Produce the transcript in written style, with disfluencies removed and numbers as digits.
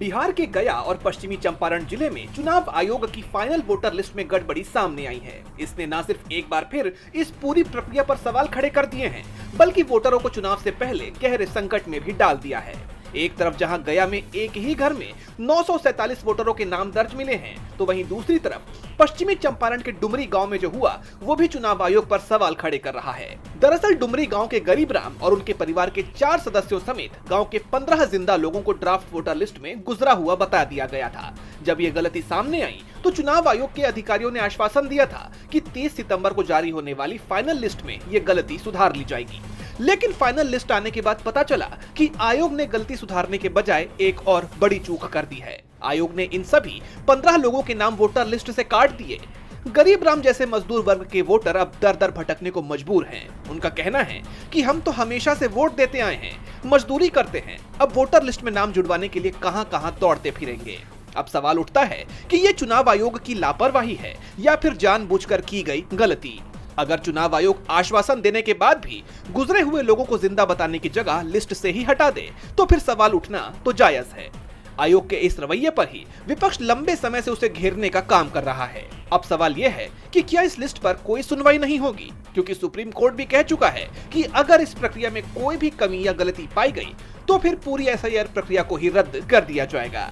बिहार के गया और पश्चिमी चंपारण जिले में चुनाव आयोग की फाइनल वोटर लिस्ट में गड़बड़ी सामने आई है। इसने न सिर्फ एक बार फिर इस पूरी प्रक्रिया पर सवाल खड़े कर दिए हैं, बल्कि वोटरों को चुनाव से पहले गहरे संकट में भी डाल दिया है। एक तरफ जहां गया में एक ही घर में 947 वोटरों के नाम दर्ज मिले हैं, तो वहीं दूसरी तरफ पश्चिमी चंपारण के डुमरी गांव में जो हुआ वो भी चुनाव आयोग पर सवाल खड़े कर रहा है। दरअसल डुमरी गांव के गरीब राम और उनके परिवार के 4 सदस्यों समेत गांव के 15 जिंदा लोगों को ड्राफ्ट वोटर लिस्ट में गुजरा हुआ बता दिया गया था। जब ये गलती सामने आई तो चुनाव आयोग के अधिकारियों ने आश्वासन दिया था कि 30 सितंबर को जारी होने वाली फाइनल लिस्ट में ये गलती सुधार ली जाएगी। लेकिन फाइनल लिस्ट आने के बाद पता चला कि आयोग ने गलती सुधारने के बजाय एक और बड़ी चूक कर दी है। आयोग ने इन सभी 15 लोगों के नाम वोटर लिस्ट से काट दिए। गरीब राम जैसे मजदूर वर्ग के वोटर अब दर दर भटकने को मजबूर हैं। उनका कहना है कि हम तो हमेशा से वोट देते आए हैं, मजदूरी करते हैं, अब वोटर लिस्ट में नाम जुड़वाने के लिए कहां-कहां दौड़ते फिरेंगे। अब सवाल उठता है कि ये चुनाव आयोग की लापरवाही है या फिर जानबूझकर की गई गलती। अगर चुनाव आयोग आश्वासन देने के बाद भी गुजरे हुए लोगों को जिंदा बताने की जगह लिस्ट से ही हटा दे, तो फिर सवाल उठना तो जायज है। आयोग के इस रवैये पर ही विपक्ष लंबे समय से उसे घेरने का काम कर रहा है। अब सवाल यह है कि क्या इस लिस्ट पर कोई सुनवाई नहीं होगी, क्योंकि सुप्रीम कोर्ट भी कह चुका है कि अगर इस प्रक्रिया में कोई भी कमी या गलती पाई गई तो फिर पूरी एसआईआर प्रक्रिया को ही रद्द कर दिया जाएगा।